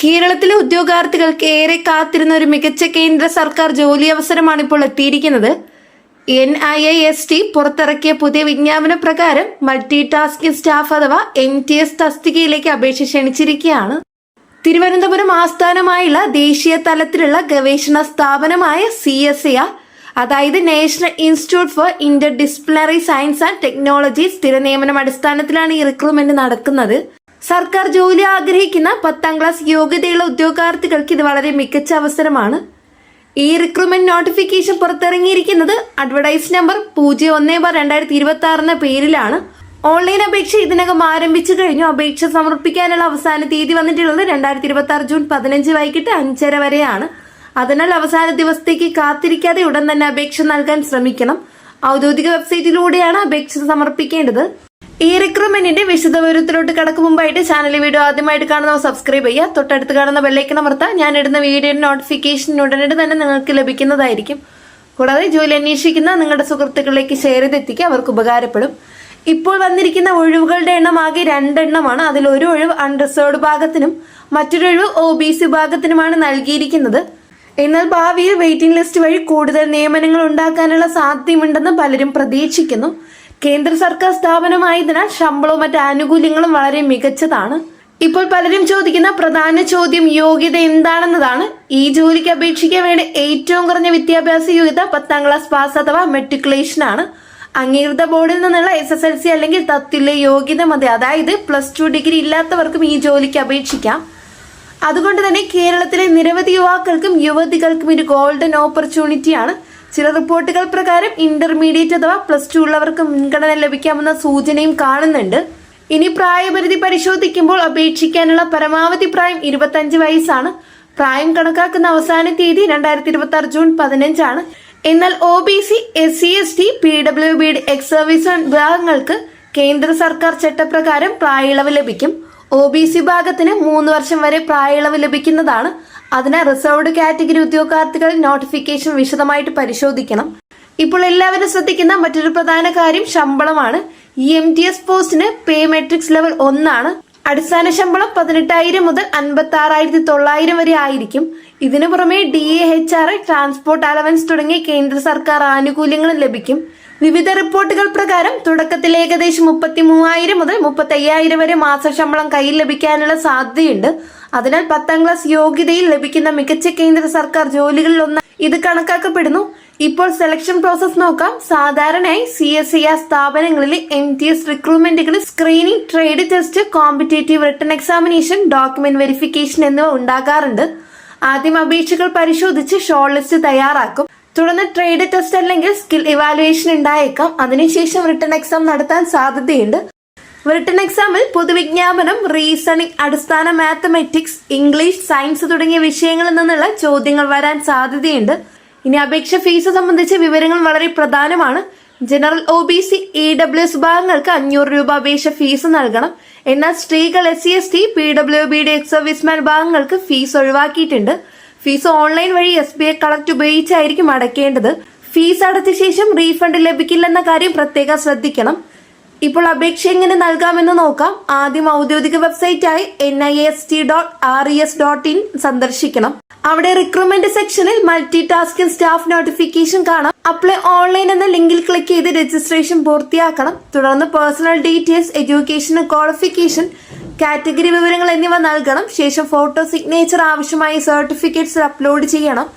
കേരളത്തിലെ ഉദ്യോഗാർത്ഥികൾക്ക് ഏറെ കാത്തിരുന്ന ഒരു മികച്ച കേന്ദ്ര സർക്കാർ ജോലി അവസരമാണ് ഇപ്പോൾ എത്തിയിരിക്കുന്നത്. NIIST പുറത്തിറക്കിയ പുതിയ വിജ്ഞാപന പ്രകാരം മൾട്ടി ടാസ്കിംഗ് സ്റ്റാഫ് അഥവാ MTS തസ്തികയിലേക്ക് അപേക്ഷ ക്ഷണിച്ചിരിക്കുകയാണ്. തിരുവനന്തപുരം ആസ്ഥാനമായുള്ള ദേശീയ തലത്തിലുള്ള ഗവേഷണ സ്ഥാപനമായ CSIR, അതായത് national institute for inter disciplinary science and technology സ്ഥിര നിയമനം അടിസ്ഥാനത്തിലാണ് ഈ റിക്രൂട്ട്മെന്റ് നടക്കുന്നത്. സർക്കാർ ജോലി ആഗ്രഹിക്കുന്ന 10ാം ക്ലാസ് യോഗ്യതയുള്ള ഉദ്യോഗാർത്ഥികൾക്ക് ഇത് വളരെ മികച്ച അവസരമാണ്. ഈ റിക്രൂട്ട്മെന്റ് നോട്ടിഫിക്കേഷൻ പുറത്തിറങ്ങിയിരിക്കുന്നത് അഡ്വർടൈസ് നമ്പർ 01/2026 എന്ന പേരിലാണ്. ഓൺലൈൻ അപേക്ഷ ഇതിനകം ആരംഭിച്ചു കഴിഞ്ഞു. അപേക്ഷ സമർപ്പിക്കാനുള്ള അവസാന തീയതി വന്നിട്ടുള്ളത് 2026 ജൂൺ 15 വൈകിട്ട് 5:30 വരെയാണ്. അതിനാൽ അവസാന ദിവസത്തേക്ക് കാത്തിരിക്കാതെ ഉടൻ തന്നെ അപേക്ഷ നൽകാൻ ശ്രമിക്കണം. ഔദ്യോഗിക വെബ്സൈറ്റിലൂടെയാണ് അപേക്ഷ സമർപ്പിക്കേണ്ടത്. ഈ റിക്രൂട്ട്മെന്റിന്റെ വിശദവിവരത്തിലോട്ട് കടക്കും മുമ്പായിട്ട് ചാനൽ വീഡിയോ ആദ്യമായിട്ട് കാണുന്നവർ സബ്സ്ക്രൈബ് ചെയ്യുക. തൊട്ടടുത്ത് കാണുന്ന ബെല്ലൈക്കൺ അമർത്താൻ ഞാൻ ഇടുന്ന വീഡിയോയുടെ നോട്ടിഫിക്കേഷൻ ഉടനടി തന്നെ നിങ്ങൾക്ക് ലഭിക്കുന്നതായിരിക്കും. കൂടാതെ ജോലി അന്വേഷിക്കുന്ന നിങ്ങളുടെ സുഹൃത്തുക്കളിലേക്ക് ഷെയർ ചെയ്തെത്തിക്കുക, അവർക്ക് ഉപകാരപ്പെടും. ഇപ്പോൾ വന്നിരിക്കുന്ന ഒഴിവുകളുടെ എണ്ണം ആകെ 2 എണ്ണമാണ്. അതിൽ ഒരു ഒഴിവ് അൺറിസർവ്ഡ് വിഭാഗത്തിനും മറ്റൊരു ഒഴിവ് OBC വിഭാഗത്തിനുമാണ് നൽകിയിരിക്കുന്നത്. എന്നാൽ ഭാവിയിൽ വെയിറ്റിംഗ് ലിസ്റ്റ് വഴി കൂടുതൽ നിയമനങ്ങൾ ഉണ്ടാക്കാനുള്ള സാധ്യതയുണ്ടെന്ന് പലരും പ്രതീക്ഷിക്കുന്നു. കേന്ദ്ര സർക്കാർ സ്ഥാപനമായതിനാൽ ശമ്പളവും മറ്റ് ആനുകൂല്യങ്ങളും വളരെ മികച്ചതാണ്. ഇപ്പോൾ പലരും ചോദിക്കുന്ന പ്രധാന ചോദ്യം യോഗ്യത എന്താണെന്നതാണ്. ഈ ജോലിക്ക് അപേക്ഷിക്കാൻ വേണ്ട ഏറ്റവും കുറഞ്ഞ വിദ്യാഭ്യാസ യോഗ്യത 10ാം ക്ലാസ് പാസ് അഥവാ മെട്രിക്കുലേഷൻ ആണ്. അംഗീകൃത ബോർഡിൽ നിന്നുള്ള SSLC അല്ലെങ്കിൽ തത്തുല്യ യോഗ്യത മതി. അതായത് +2 ഡിഗ്രി ഇല്ലാത്തവർക്കും ഈ ജോലിക്ക് അപേക്ഷിക്കാം. അതുകൊണ്ട് തന്നെ കേരളത്തിലെ നിരവധി യുവാക്കൾക്കും യുവതികൾക്കും ഒരു ഗോൾഡൻ ഓപ്പർച്യൂണിറ്റിയാണ്. ചില റിപ്പോർട്ടുകൾ പ്രകാരം ഇന്റർമീഡിയറ്റ് അഥവാ +2 ഉള്ളവർക്ക് മുൻഗണന ലഭിക്കാമെന്ന സൂചനയും കാണുന്നുണ്ട്. ഇനി പ്രായപരിധി പരിശോധിക്കുമ്പോൾ അപേക്ഷിക്കാനുള്ള പരമാവധി പ്രായം 25 വയസ്സാണ്. പ്രായം കണക്കാക്കുന്ന അവസാന തീയതി 2026 ജൂൺ 15 ആണ്. എന്നാൽ OBC, SC, ST, PWBD, ex service വിഭാഗങ്ങൾക്ക് കേന്ദ്ര സർക്കാർ ചട്ടപ്രകാരം പ്രായയിളവ് ലഭിക്കും. OBC വിഭാഗത്തിന് 3 വർഷം വരെ പ്രായയിളവ് ലഭിക്കുന്നതാണ്. അതിനാൽ റിസർവ്ഡ് കാറ്റഗറി ഉദ്യോഗാർത്ഥികൾ നോട്ടിഫിക്കേഷൻ വിശദമായിട്ട് പരിശോധിക്കണം. ഇപ്പോൾ എല്ലാവരും ശ്രദ്ധിക്കുന്ന മറ്റൊരു പ്രധാന കാര്യം ശമ്പളമാണ്. ഈ MTS പോസ്റ്റിന് പേ മെട്രിക്സ് ലെവൽ 1 ആണ്. അടിസ്ഥാന ശമ്പളം 18,000 മുതൽ 56,900 വരെ ആയിരിക്കും. ഇതിനു പുറമെ DA, HRA, ട്രാൻസ്പോർട്ട് അലവൻസ് തുടങ്ങിയ കേന്ദ്ര സർക്കാർ ആനുകൂല്യങ്ങളും ലഭിക്കും. വിവിധ റിപ്പോർട്ടുകൾ പ്രകാരം തുടക്കത്തിൽ ഏകദേശം 33,000 മുതൽ 35,000 വരെ മാസ ശമ്പളം കയ്യിൽ ലഭിക്കാനുള്ള സാധ്യതയുണ്ട്. അതിനാൽ 10ാം ക്ലാസ് യോഗ്യതയിൽ ലഭിക്കുന്ന മികച്ച കേന്ദ്ര സർക്കാർ ജോലികളിൽ ഒന്ന് ഇത് കണക്കാക്കപ്പെടുന്നു. ഇപ്പോൾ സെലക്ഷൻ പ്രോസസ് നോക്കാം. സാധാരണയായി CSIR സ്ഥാപനങ്ങളിലെ MTS റിക്രൂട്ട്മെന്റുകളിൽ screening, trade test, competitive written examination, document verification എന്നിവ ഉണ്ടാകാറുണ്ട്. ആദ്യം അപേക്ഷകൾ പരിശോധിച്ച് ഷോർട്ട് ലിസ്റ്റ് തയ്യാറാക്കും. തുടർന്ന് ട്രേഡ് ടെസ്റ്റ് അല്ലെങ്കിൽ സ്കിൽ ഇവാലുവേഷൻ ഉണ്ടായേക്കാം. അതിനുശേഷം റിട്ടൺ എക്സാം നടത്താൻ സാധ്യതയുണ്ട്. റിട്ടൺ എക്സാമിൽ പൊതുവിജ്ഞാപനം, റീസണിംഗ്, അടിസ്ഥാന മാത്തമാറ്റിക്സ്, ഇംഗ്ലീഷ്, സയൻസ് തുടങ്ങിയ വിഷയങ്ങളിൽ നിന്നുള്ള ചോദ്യങ്ങൾ വരാൻ സാധ്യതയുണ്ട്. ഇനി അപേക്ഷ ഫീസ് സംബന്ധിച്ച വിവരങ്ങൾ വളരെ പ്രധാനമാണ്. ജനറൽ, OBC, EWS വിഭാഗങ്ങൾക്ക് 500 രൂപ അപേക്ഷ ഫീസ് നൽകണം. എന്നാൽ സ്ത്രീകൾ, SC, ST, PWBD, ex serviceman വിഭാഗങ്ങൾക്ക് ഫീസ് ഒഴിവാക്കിയിട്ടുണ്ട്. ഫീസ് ഓൺലൈൻ വഴി SBI കളക്ട് ഉപയോഗിച്ചായിരിക്കും അടയ്ക്കേണ്ടത്. ഫീസ് അടച്ച ശേഷം റീഫണ്ട് ലഭിക്കില്ലെന്ന കാര്യം പ്രത്യേകം ശ്രദ്ധിക്കണം. ഇപ്പോൾ അപേക്ഷ എങ്ങനെ നൽകാമെന്ന് നോക്കാം. ആദ്യം ഔദ്യോഗിക വെബ്സൈറ്റായി NIST.RES.in സന്ദർശിക്കണം. അവിടെ റിക്രൂട്ട്മെന്റ് സെക്ഷനിൽ മൾട്ടി ടാസ്കിംഗ് സ്റ്റാഫ് നോട്ടിഫിക്കേഷൻ കാണാം. അപ്ലൈ ഓൺലൈൻ എന്ന ലിങ്കിൽ ക്ലിക്ക് ചെയ്ത് രജിസ്ട്രേഷൻ പൂർത്തിയാക്കണം. തുടർന്ന് personal details, education, qualification, category വിവരങ്ങൾ എന്നിവ നൽകണം. ശേഷം ഫോട്ടോ, സിഗ്നേച്ചർ, ആവശ്യമായ സർട്ടിഫിക്കറ്റ്സ് അപ്ലോഡ് ചെയ്യണം.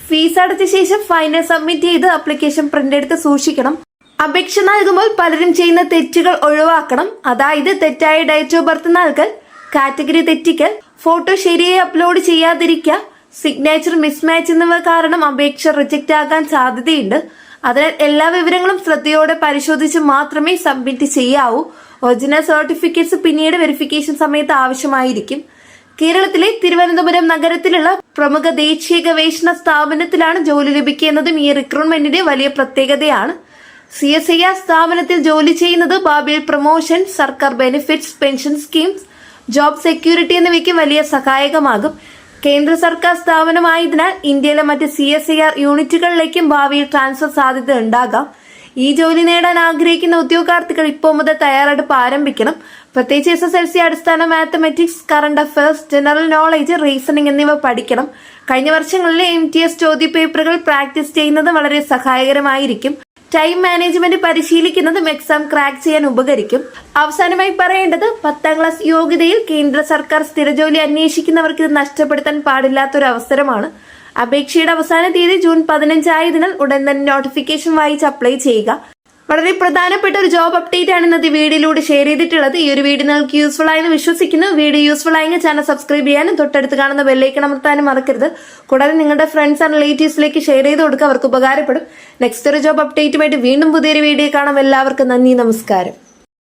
ഫീസ് അടച്ച ശേഷം ഫൈനൽ സബ്മിറ്റ് ചെയ്ത് ആപ്ലിക്കേഷൻ പ്രിന്റ് എടുത്ത് സൂക്ഷിക്കണം. അപേക്ഷ നൽകുമ്പോൾ പലരും ചെയ്യുന്ന തെറ്റുകൾ ഒഴിവാക്കണം. അതായത് തെറ്റായ ഡേറ്റ് ഓഫ് ബർത്ത് നൽകൽ, കാറ്റഗറി തെറ്റിക്കൽ, ഫോട്ടോ ശരിയായി അപ്ലോഡ് ചെയ്യാതിരിക്കുക, സിഗ്നേച്ചർ മിസ്മാച്ച് എന്നിവ കാരണം അപേക്ഷ റിജക്റ്റ് ആകാൻ സാധ്യതയുണ്ട്. അതിനാൽ എല്ലാ വിവരങ്ങളും ശ്രദ്ധയോടെ പരിശോധിച്ച് മാത്രമേ സബ്മിറ്റ് ചെയ്യാവൂ. ഒറിജിനൽ സർട്ടിഫിക്കറ്റ്സ് പിന്നീട് വെരിഫിക്കേഷൻ സമയത്ത് ആവശ്യമായിരിക്കും. കേരളത്തിലെ തിരുവനന്തപുരം നഗരത്തിലുള്ള പ്രമുഖ ദേശീയ ഗവേഷണ സ്ഥാപനത്തിലാണ് ജോലി ലഭിക്കുന്നതും ഈ റിക്രൂട്ട്മെന്റിന്റെ വലിയ പ്രത്യേകതയാണ്. CSIR സ്ഥാപനത്തിൽ ജോലി ചെയ്യുന്നത് ഭാവിയിൽ പ്രൊമോഷൻ, സർക്കാർ benefits, pension schemes, job security എന്നിവയ്ക്ക് വലിയ സഹായകമാകും. കേന്ദ്ര സർക്കാർ സ്ഥാപനമായതിനാൽ ഇന്ത്യയിലെ മറ്റ് CSIR യൂണിറ്റുകളിലേക്കും ഭാവിയിൽ ട്രാൻസ്ഫർ സാധ്യത ഉണ്ടാകാം. ഈ ജോലി നേടാൻ ആഗ്രഹിക്കുന്ന ഉദ്യോഗാർത്ഥികൾ ഇപ്പോൾ മുതൽ തയ്യാറെടുപ്പ് ആരംഭിക്കണം. പ്രത്യേകിച്ച് SSLC അടിസ്ഥാന mathematics, current affairs, general knowledge, reasoning എന്നിവ പഠിക്കണം. കഴിഞ്ഞ വർഷങ്ങളിലെ MTS ചോദ്യപേപ്പറുകൾ പ്രാക്ടീസ് ചെയ്യുന്നത് വളരെ സഹായകരമായിരിക്കും. ടൈം മാനേജ്മെന്റ് പരിശീലിക്കുന്നതും എക്സാം ക്രാക്ക് ചെയ്യാൻ ഉപകരിക്കും. അവസാനമായി പറയേണ്ടത് 10ാം ക്ലാസ് യോഗ്യതയിൽ കേന്ദ്ര സർക്കാർ സ്ഥിരജോലി അന്വേഷിക്കുന്നവർക്ക് ഇത് നഷ്ടപ്പെടുത്താൻ പാടില്ലാത്തൊരു അവസരമാണ്. അപേക്ഷയുടെ അവസാന തീയതി ജൂൺ 15 ആയതിനാൽ ഉടൻ തന്നെ നോട്ടിഫിക്കേഷൻ വായിച്ച് അപ്ലൈ ചെയ്യുക. വളരെ പ്രധാനപ്പെട്ട ഒരു ജോബ് അപ്ഡേറ്റ് ആണ് ഇന്നത്തെ വീഡിയോയിലൂടെ ഷെയർ ചെയ്തിട്ടുള്ളത്. ഈ ഒരു വീഡിയോ നിങ്ങൾക്ക് യൂസ്ഫുൾ ആയെന്ന് വിശ്വസിക്കുന്നു. വീഡിയോ യൂസ്ഫുൾ ആയെങ്കിൽ ചാനൽ സബ്സ്ക്രൈബ് ചെയ്യാനും തൊട്ടടുത്ത് കാണുന്ന ബെല്ലൈക്കൺ അമർത്താനും മറക്കരുത്. കൂടാതെ നിങ്ങളുടെ ഫ്രണ്ട്സ് ആൻഡ് റിലേറ്റീവ്സിലേക്ക് ഷെയർ ചെയ്ത് കൊടുക്കുക, അവർക്ക് ഉപകാരപ്പെടും. നെക്സ്റ്റ് ഒരു ജോബ് അപ്ഡേറ്റുമായിട്ട് വീണ്ടും പുതിയൊരു വീഡിയോ കാണാം. എല്ലാവർക്കും നന്ദി, നമസ്കാരം.